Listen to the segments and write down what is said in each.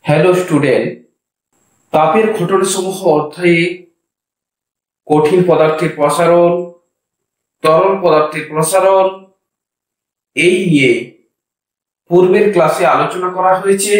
Hello student, তাপের ঘটনাসমূহ অধ্যায়ে কঠিন পদার্থের প্রসারণ, তরল পদার্থের প্রসারণ এই নিয়ে পূর্বের ক্লাসে আলোচনা করা হয়েছে।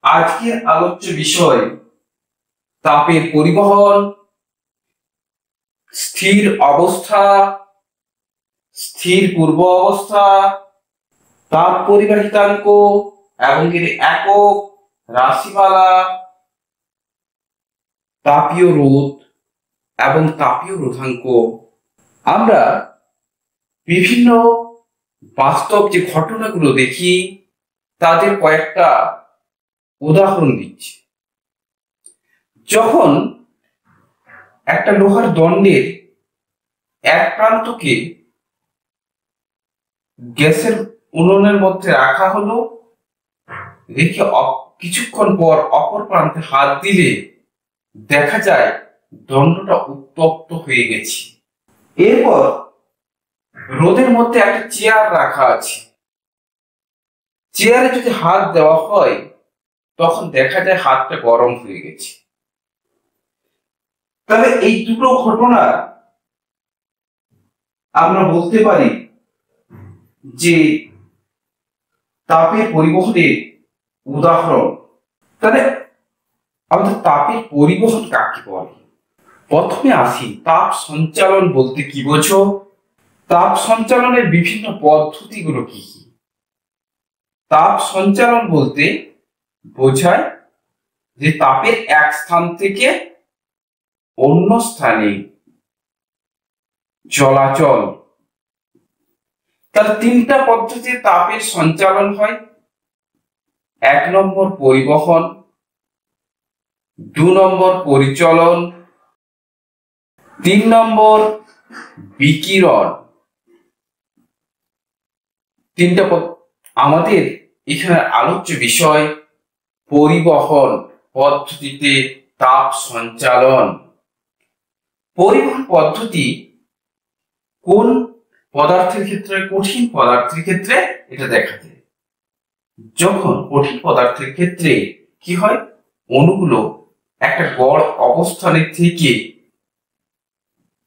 আজকের আলোচ্য বিষয় তাপের পরিবহন, স্থির অবস্থা, স্থির পূর্ব অবস্থা, তাপ পরিবাহিতাঙ্ক এবং এর একক, রাশিমালা, তাপীয় রোধ এবং তাপীয় রোধাঙ্ক। আমরা বিভিন্ন বাস্তব যে ঘটনাগুলো দেখি তাদের কয়েকটা উদাহরণ দিচ্ছি। যখন একটা লোহার দণ্ডের এক প্রান্তকে গ্যাসের উনুনের মধ্যে রাখা হলো, রেখে কিছুক্ষণ পর অপর প্রান্তে হাত দিলে দেখা যায় দণ্ডটা উত্তপ্ত হয়ে গেছে। এরপর রোদের মধ্যে একটা চেয়ার রাখা আছে, চেয়ারে যদি হাত দেওয়া হয় তখন দেখা যায় হাতটা গরম হয়ে গেছে। তাহলে এই দুটো ঘটনা আমরা বলতে পারি যে তাপের পরিবহনের উদাহরণ। তাহলে আমাদের তাপের পরিবহন কাকে বলে? প্রথমে আসি, তাপ সঞ্চালন বলতে কি বোঝো? তাপ সঞ্চালনের বিভিন্ন পদ্ধতিগুলো কি কি? তাপ সঞ্চালন বলতে বোঝায় যে তাপের এক স্থান থেকে অন্য স্থানে চলাচল। তার তিনটা পদ্ধতিতে তাপের সঞ্চালন হয়। 1 নম্বর পরিবহন, 2 নম্বর পরিচলন, 3 নম্বর বিকিরণ। তিনটা আমাদের এখানে আলোচ্য বিষয় পরিবহন পদ্ধতিতে তাপ সঞ্চালন। পরিবহন পদ্ধতি কোন পদার্থের ক্ষেত্রে? কঠিন পদার্থের ক্ষেত্রে এটা দেখা যায়। যখন কঠিন পদার্থের ক্ষেত্রে কি হয়, অণুগুলো একটা গড় অবস্থানের থেকে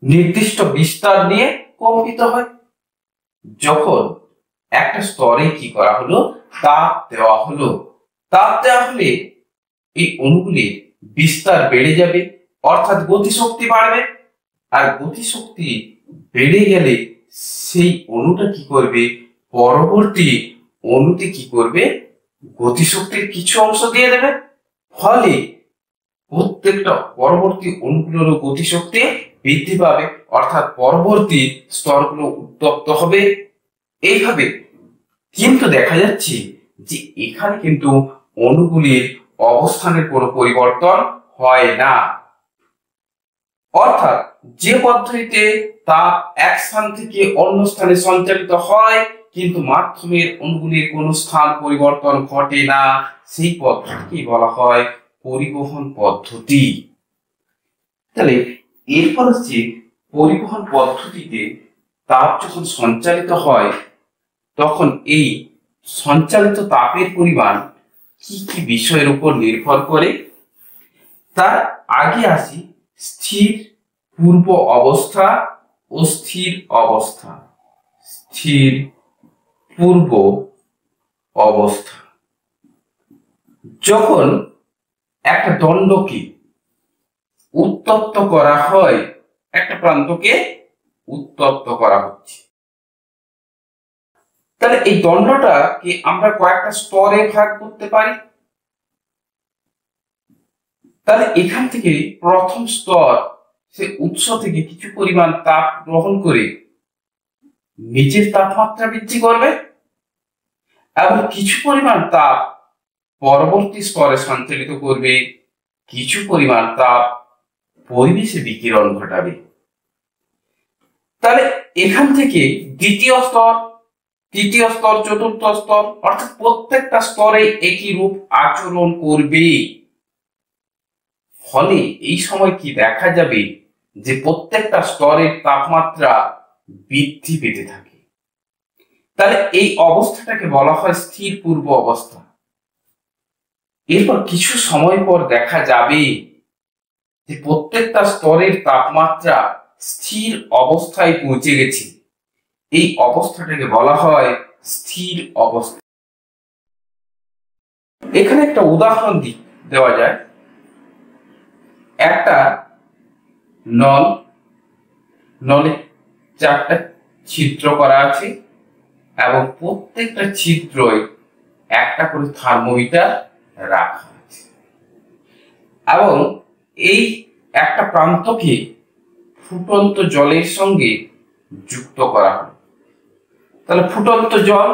নির্দিষ্ট বিস্তার নিয়ে কম্পিত হয়। যখন একটা স্তরে কি করা হলো, তাপ দেওয়া হলো, তাপ দেওয়া হলে এই অণুগুলির বিস্তার বেড়ে যাবে, অর্থাৎ গতিশক্তি বাড়বে। আর গতিশক্তি বেড়ে গেলে সেই অণুটা কি করবে, পরবর্তী অণুতে কি করবে, গতিশক্তির কিছু অংশ দিয়ে দেবে। ফলে প্রত্যেকটা পরবর্তী অণুগুলোর গতিশক্তি বৃদ্ধি পাবে, অর্থাৎ পরবর্তী স্তরগুলো উত্তপ্ত হবে। এইভাবে কিন্তু দেখা যাচ্ছে যে এখানে কিন্তু অণুগুলির অবস্থানের কোনো পরিবর্তন হয় না। অর্থাৎ যে পদ্ধতিতে তাপ এক স্থান থেকে অন্য স্থানে সঞ্চালিত হয় কিন্তু মাধ্যমের অণুগুলির কোন স্থান পরিবর্তন ঘটে না, সেই পদ্ধতিকে বলা হয় পরিবহন পদ্ধতি। তাহলে এরপর হচ্ছে পরিবহন পদ্ধতিতে তাপ যখন সঞ্চালিত হয় তখন এই সঞ্চালিত তাপের পরিমাণ কি কি বিষয়ের উপর নির্ভর করে। তার আগে আসি স্থির পূর্ব অবস্থা ও স্থির অবস্থা। স্থির পূর্ব অবস্থা, যখন একটা দণ্ডকে উত্তপ্ত করা হয়, একটা প্রান্তকে উত্তপ্ত করা হচ্ছে, তাহলে এই দণ্ডটাকে আমরা কয়েকটা স্তরে ভাগ করতে পারি। তাহলে এখান থেকে প্রথম স্তর, সে উৎস থেকে কিছু পরিমাণ তাপ গ্রহণ করে নিজের তাপমাত্রা বৃদ্ধি করবে এবং কিছু পরিমাণ তাপ পরবর্তী স্তরে সঞ্চালিত করবে, কিছু পরিমাণ তাপ পরিবেশে বিকিরণ ঘটাবে। তাহলে এখান থেকে দ্বিতীয় স্তর, তৃতীয় স্তর, চতুর্থ স্তর, অর্থাৎ প্রত্যেকটা স্তরে একই রূপ আচরণ করবে। ফলে এই সময় কি দেখা যাবে যে প্রত্যেকটা স্তরের তাপমাত্রা বৃদ্ধি পেতে থাকে। তাহলে এই অবস্থাটাকে বলা হয় স্থির পূর্ব অবস্থা। এরপর কিছু সময় পর দেখা যাবে যে প্রত্যেকটা স্তরের তাপমাত্রা স্থির অবস্থায় পৌঁছে গেছে। এই অবস্থাটাকে বলা হয় স্থির অবস্থা। এখানে একটা উদাহরণ দেওয়া যায়। একটা নলে 4টা ছিদ্র করা আছে এবং প্রত্যেকটা ছিদ্রই একটা করে থার্মোমিটার রাখা আছে এবং এই একটা প্রান্তকে ফুটন্ত জলের সঙ্গে যুক্ত করা হয়। তাহলে ফুটন্ত জল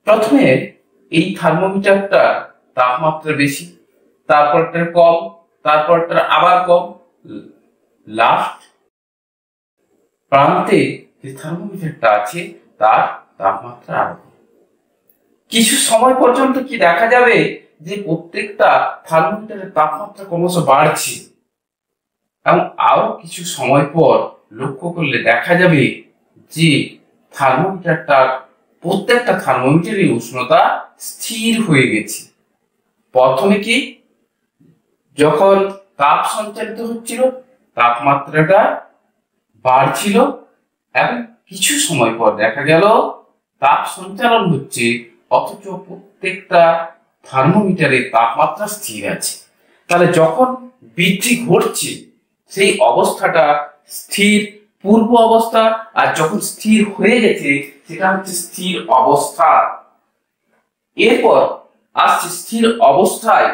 প্রথমে এই থার্মোমিটারটা তাপমাত্রা বেশি, তারপরটা কম, তারপরটা আবার কম, লাস্ট প্রান্তে যে থার্মোমিটারটা আছে তার তাপমাত্রা আরো কম। কিছু সময় পর্যন্ত কি দেখা যাবে যে প্রত্যেকটা থার্মোমিটারের তাপমাত্রা ক্রমশ বাড়ছে এবং আরো কিছু সময় পর লক্ষ্য করলে দেখা যাবে যে প্রত্যেকটা থার্মোমিটারের উষ্ণতা স্থির হয়ে গেছে। প্রথমে কি যখন তাপ সঞ্চালিত হচ্ছিল তাপমাত্রাটা বাড়ছিল এবং কিছু সময় পর দেখা গেল তাপ সঞ্চালন হচ্ছে অথচ প্রত্যেকটা থার্মোমিটারের তাপমাত্রা স্থির আছে। তাহলে যখন বৃদ্ধি ঘটছে সেই অবস্থাটা স্থির পূর্ব অবস্থা, আর যখন স্থির হয়ে গেছে সেটা হচ্ছে স্থির অবস্থা। এরপর আসছে স্থির অবস্থায়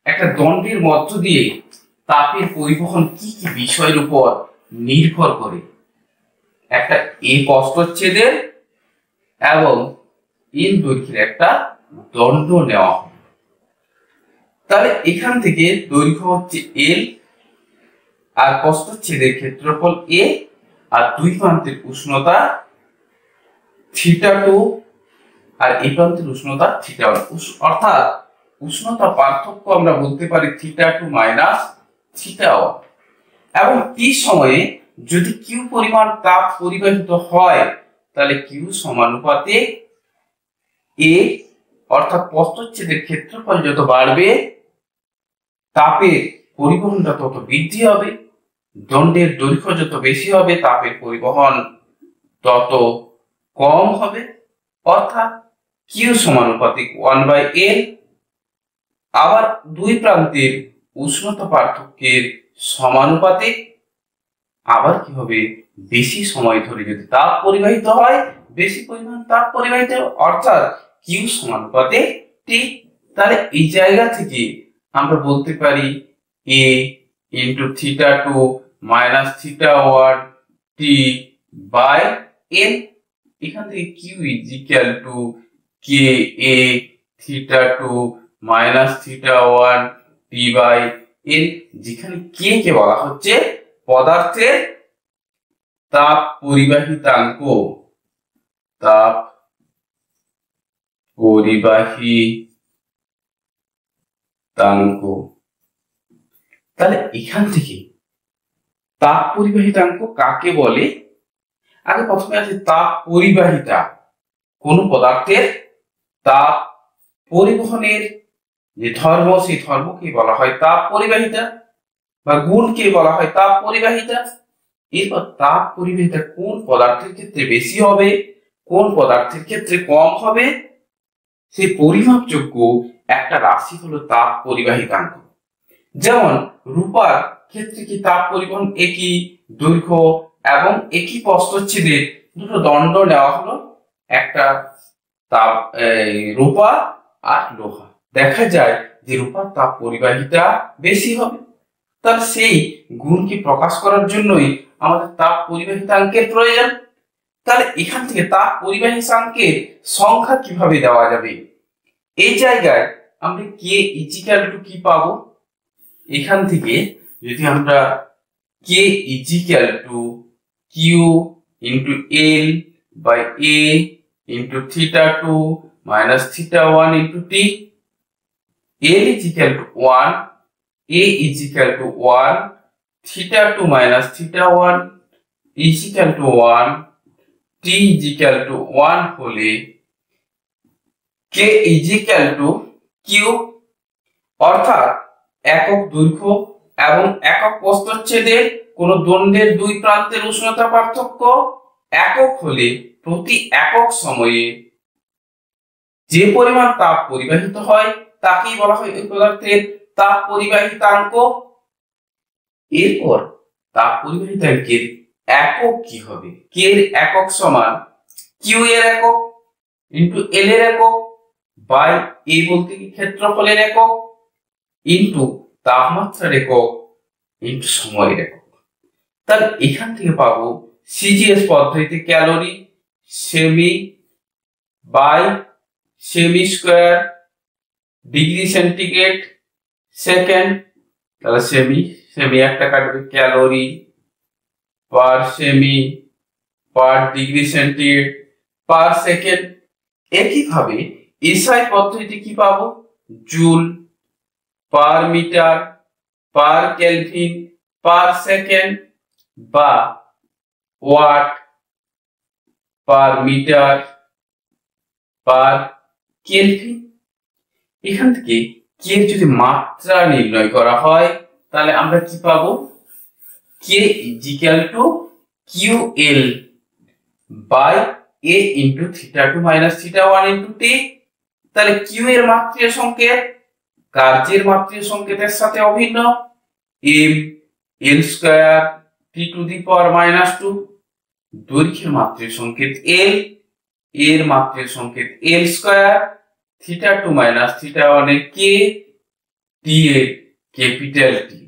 একটা দণ্ডের মধ্য দিয়ে তাপের পরিবহন কি কি বিষয়ের উপর নির্ভর করে। একটা এ প্রস্থচ্ছেদের এবং এন দৈর্ঘ্যের একটা দণ্ড নেওয়া হয়। তাহলে এখান থেকে দৈর্ঘ্য হচ্ছে এল আর প্রস্থচ্ছেদের ক্ষেত্রফল এ আর দুই প্রান্তের উষ্ণতা θ2 আর এই প্রান্তের উষ্ণতা θ1, অর্থাৎ উষ্ণতা পার্থক্য আমরা বলতে পারি θ2 মাইনাস θ1। এবং টি সময়ে যদি কিউ পরিমাণ তাপ পরিবাহিত হয় তাহলে কিউ সমানুপাতে এ, অর্থাৎ প্রস্থচ্ছেদের ক্ষেত্রফল যত বাড়বে তাপের পরিবহনটা তত বৃদ্ধি হবে, দণ্ডের দৈর্ঘ্য যত বেশি হবে তাপের পরিবহন তত কম হবে, অর্থাৎ কিউ সমানুপাতিক 1/L। আবার দুই প্রান্তের উষ্ণতা পার্থক্যের সমানুপাতিক, আবার কি হবে বেশি সময় ধরে যদি তাপ পরিবাহিত হয় বেশি পরিমাণ তাপ পরিবাহিত, অর্থাৎ কিউ সমানুপাতে টি। তাহলে এই জায়গা থেকে আমরা বলতে পারি A into θ2 minus θ1 T by N. এখান থেকে Q is equal to K A θ2 minus θ1 T by N, যেখানে কে কে বলা হচ্ছে পদার্থের তাপ পরিবাহিতাঙ্ক। তাপ পরিবাহিতাঙ্ক। তাহলে এখান থেকে তাপ পরিবাহিতাঙ্ক কাকে বলে? আগে প্রথমে আছে তাপ পরিবাহিতা। কোন পদার্থের তাপ পরিবহনের যে ধর্ম সেই ধর্মকে বলা হয় তাপ পরিবাহিতা, বা গুণকে বলা হয় তাপ পরিবাহিতা। এরপর তাপ পরিবাহিতা কোন পদার্থের ক্ষেত্রে বেশি হবে, কোন পদার্থের ক্ষেত্রে কম হবে, সেই পরিমাপযোগ্য একটা রাশি হলো তাপ পরিবাহিতাঙ্ক। যেমন রূপার ক্ষেত্রে কি তাপ পরিবহন একই দৈর্ঘ্য এবং একই প্রস্থচ্ছেদের দুটো দণ্ড নেওয়া হলো, একটা তাপ রূপা আর লোহা, দেখা যায় যে রূপার তাপ পরিবাহিতা বেশি হবে। তার সেই গুণকে প্রকাশ করার জন্যই আমাদের তাপ পরিবাহিতাঙ্কের প্রয়োজন। তাহলে এখান থেকে তাপ পরিবাহিতাঙ্কের সংখ্যা কিভাবে দেওয়া যাবে? এই জায়গায় আমরা কে ইজিক্যাল টু কি পাবো? এখান থেকে যদি আমরা K is equal to Q into L by A into θ2 minus θ1 into T, L is equal to 1, a is equal to 1, θ2 minus θ1 is equal to 1, t is equal to 1 হলে কে ইজ ইকুয়াল টু কিউ, অর্থাৎ একক দৈর্ঘ্য এবং একক প্রস্থচ্ছেদের কোন দণ্ডের দুই প্রান্তের উষ্ণতা পার্থক্য একক হলে প্রতি একক সময়ে যে পরিমাণ তাপ পরিবাহিত হয় তাকেই বলা হয় ওই পদার্থের তাপ পরিবাহিতাঙ্ক। এরপর তাপ পরিবাহিতাঙ্কের একক কি হবে? কে এর একক সমান কিউ এর একক ইন্টু এল এর একক বাই এ বলতে কি ক্ষেত্রফলের একক ইন্টু তাপমাত্রার একক ইন্টু সময়ের একক। তাহলে এখান থেকে পাবো সিজিএস পদ্ধতিতে calorie cm by cm square degree centigrade second, তাহলে সেমি সেমি একটা কাটবে, calorie per cm per degree centigrade per second. একইভাবে এসআই পদ্ধতিতে কি পাবো? Joule per metre per kelvin per second বা watt per metre per kelvin. এখান থেকে কে যদি মাত্রা নির্ণয় করা হয় তাহলে আমরা কি পাবো? K is equal to Q L by A into theta two minus theta one into T. তাহলে কিউ এর মাত্রীয় সংকেত কার্যের মাত্রীয় সংকেতের সাথে অভিন্ন, M L square T to the power minus two, দৈর্ঘ্যের মাত্রীয় সংকেত এল এর মাত্রীয় সংকেত L square, theta two minus theta one এর কে, টি এর ক্যাপিটাল টি।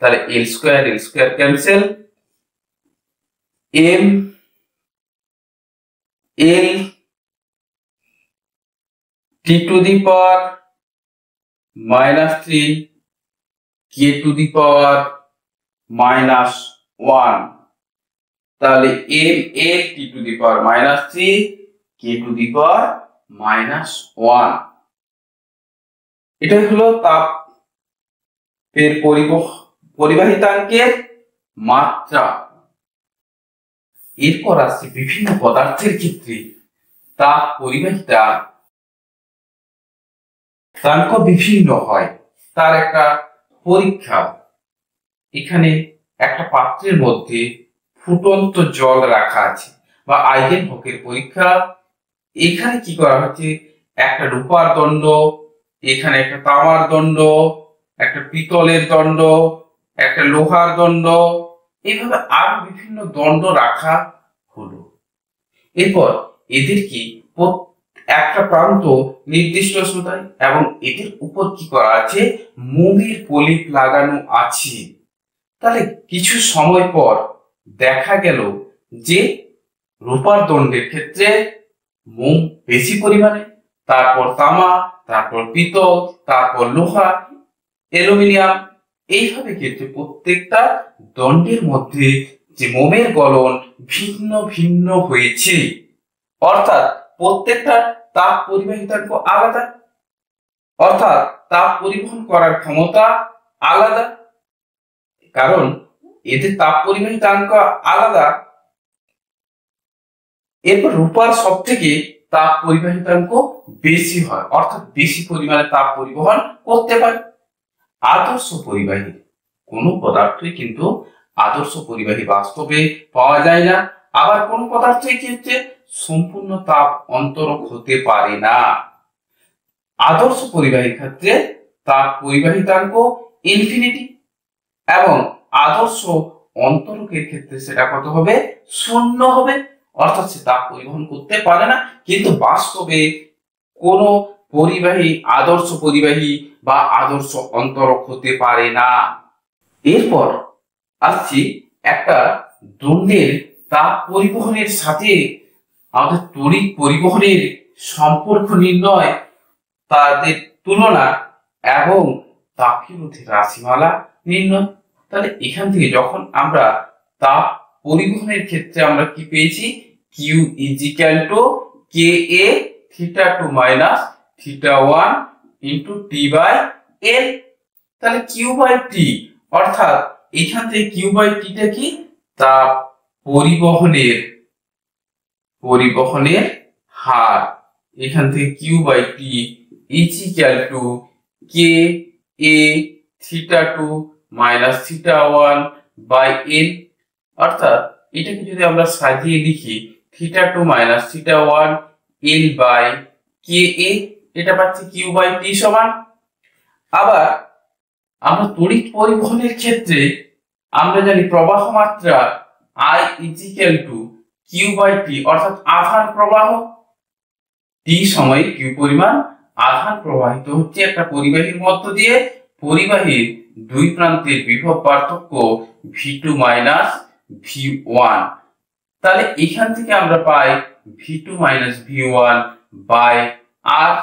তাহলে L square cancel, M L T to the power minus three K to the power minus one. তাহলে M L T to the power minus three K to the power minus one. এটাই হলো তাপের পরিবাহিতাঙ্কের মাত্রা। এরপর আসছে বিভিন্ন পদার্থের ক্ষেত্রে তাপ পরিবাহিতাঙ্ক বিভিন্ন হয়, তার একটা পরীক্ষা। এখানে একটা পাত্রের মধ্যে ফুটন্ত জল রাখা আছে বা আইগেনহকের পরীক্ষা। এখানে কি করা হচ্ছে? একটা রূপার দণ্ড, এখানে একটা তামার দণ্ড, একটা পিতলের দণ্ড, একটা লোহার দণ্ড, এইভাবে আরো বিভিন্ন দণ্ড রাখা হলো। এরপর এদেরকে একটা প্রান্ত নির্দিষ্ট উষ্ণতায় এবং এদের উপর কি করা আছে? মোমের প্রলেপ লাগানো আছে। তাহলে কিছু সময় পর দেখা গেল যে রূপার দণ্ডের ক্ষেত্রে মোম বেশি পরিমাণে, তারপর তামা, তারপর পিতল, তারপর লোহা, অ্যালুমিনিয়াম, এইভাবে ক্ষেত্রে প্রত্যেকটা দণ্ডের মধ্যে যে মোমের গলন ভিন্ন ভিন্ন হয়েছে, অর্থাৎ প্রত্যেকটা তাপ পরিবাহিতাঙ্ক আলাদা, অর্থাৎ তাপ পরিবহন করার ক্ষমতা আলাদা। কারণ এদের তাপ পরিবাহিতাঙ্ক আলাদা, এরপর রূপার সব থেকে তাপ পরিবাহিতাঙ্ক বেশি হয়, অর্থাৎ বেশি পরিমাণে তাপ পরিবহন করতে পারে। আদর্শ পরিবাহী কোন পদার্থই কিন্তু আদর্শ পরিবাহী বাস্তবে পাওয়া যায় না, আবার কোন পদার্থই ক্ষেত্রে সম্পূর্ণ তাপ অন্তরক হতে পারে না। আদর্শ পরিবাহীর ক্ষেত্রে তাপ পরিবাহিতাঙ্ক ইনফিনিটি এবং আদর্শ অন্তরকের ক্ষেত্রে সেটা কত হবে? শূন্য হবে, অর্থাৎ সে তাপ পরিবহন করতে পারে না। কিন্তু বাস্তবে কোন পরিবাহী আদর্শ পরিবাহী বা আদর্শ অন্তরক হতে পারে না। এরপর আসছি একটা দণ্ডের তাপ পরিবহনের সাথে আমাদের তড়িৎ পরিবহনের সম্পর্ক নির্ণয়, তাদের তুলনা এবং তাপীয় রাশিমালা নির্ণয়। তাহলে এখান থেকে যখন আমরা তাপ পরিবহনের ক্ষেত্রে আমরা কি পেয়েছি? Q is equal to K A theta two minus theta one into T by L. তাহলে কিউ বাই টি, অর্থাৎ এখান থেকে কিউ বাই টিটা কি? তাপ পরিবহনের হার, এখান থেকে Q by T is equal to K A theta 2 minus theta 1 by N. অর্থাৎ এটাকে যদি আমরা সাজিয়ে লিখি theta 2 minus theta 1 L by K A, এটা পাচ্ছি কিউ বাই টি সমান। আবার আমরা তড়িৎ পরিবহনের ক্ষেত্রে আমরা জানি প্রবাহ মাত্রা I is equal to Q by T, অর্থাৎ আধান প্রবাহ। টি সময়ে কিউ পরিমাণ আধান প্রবাহিত হচ্ছে একটা পরিবাহীর মধ্য দিয়ে। পরিবাহীর দুই প্রান্তের বিভব পার্থক্য V2 মাইনাস V1। তাহলে এখান থেকে আমরা পাই V2 মাইনাস V1 বাই আর।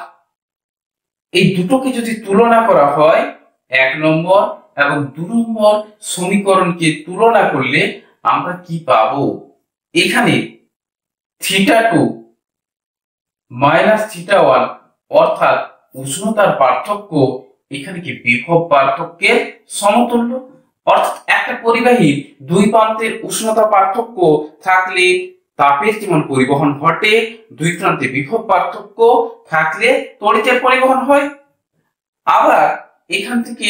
এই দুটোকে যদি তুলনা করা হয়, 1 নম্বর এবং 2 নম্বর সমীকরণকে তুলনা করলে আমরা কি পাবো? এখানে থিটা 2 মাইনাস থিটা 1 অর্থাৎ উষ্ণতার পার্থক্য এখানে কি বিভব পার্থক্যের সমতুল্য। অর্থাৎ একটা পরিবাহীর দুই প্রান্তের উষ্ণতা পার্থক্য থাকলে তাপের যেমন পরিবহন ঘটে, দুই প্রান্তে বিভব পার্থক্য থাকলে তড়িতের পরিবহন হয়। আবার এখান থেকে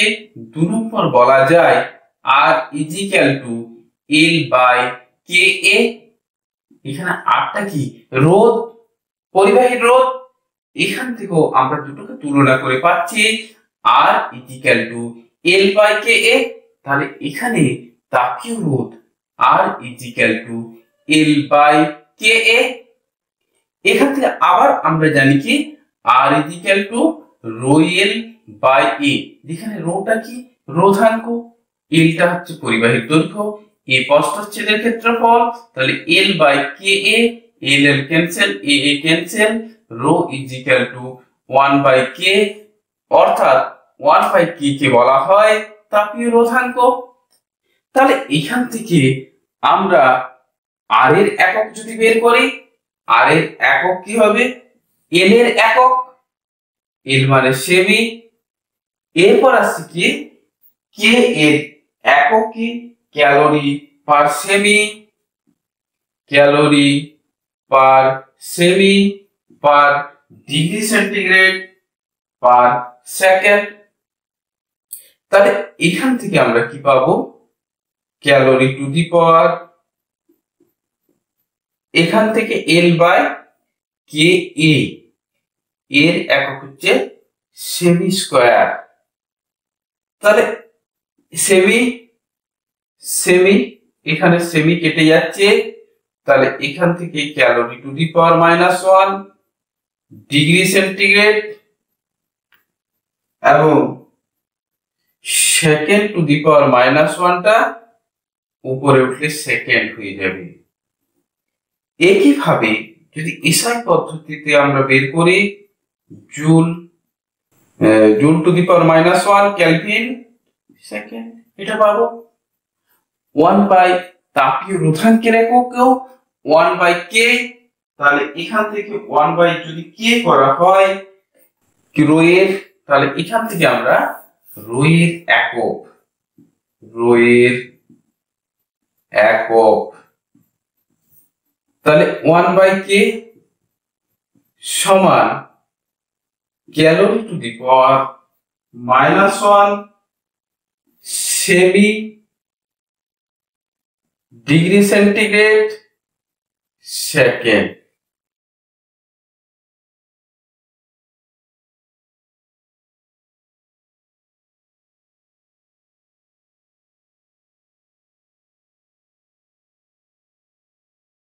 2 নম্বর বলা যায় R is equal to L by K A. এখানে আরটা কি? রোধ, পরিবাহীর রোধ। এখান থেকেও আমরা দুটোকে তুলনা করে পাচ্ছি R is equal to L by K A. তাহলে এখানে তাপীয় রোধ R is equal to L by K A. এখান থেকে আবার আমরা জানি কি R is equal to rho L by A. যেখানে রোটা কি? রোধাঙ্ক, এলটা হচ্ছে পরিবাহীর দৈর্ঘ্য, এ প্রস্থচ্ছেদের ক্ষেত্রফল। তাহলে L by K A, L L cancel, A A cancel, rho is equal to 1 by K, অর্থাৎ 1 বাই কে কে বলা হয় তাপীয় রোধাঙ্ক। তাহলে এখান থেকে আমরা আর এর একক যদি বের করি, আর এর একক কি হবে? এল এর একক, এল মানে সেমি। এরপর আসছে কি কে এর একক কি? Calorie per semi, calorie per cm per degree centigrade per second. তাহলে এখান থেকে আমরা কি পাবো? ক্যালোরি টু দি পাওয়ার, এখান থেকে এল বাই কে এ, এর একক হচ্ছে সেমি স্কয়ার। তাহলে সেমি সেমি, এখানে সেমি কেটে যাচ্ছে। তাহলে এখান থেকে calorie two the power -1 degree centigrade এবং সেকেন্ড টু দি পাওয়ার -1টা উপরে উঠলে সেকেন্ড হয়ে যাবে। একইভাবে যদি এসআই পদ্ধতিতে আমরা বের করি, joule joule to the power -1 kelvin second, এটা পাবো। 1 বাই তাপীয় রোধাঙ্কের এককেও 1 বাই কে। তাহলে এখান থেকে 1 বাই যদি কে করা হয় রো এর, তাহলে এখান থেকে আমরা রো এর একক, রো এর একক, তাহলে 1 বাই কে সমান calorie two the power -1 semi degree centigrade second.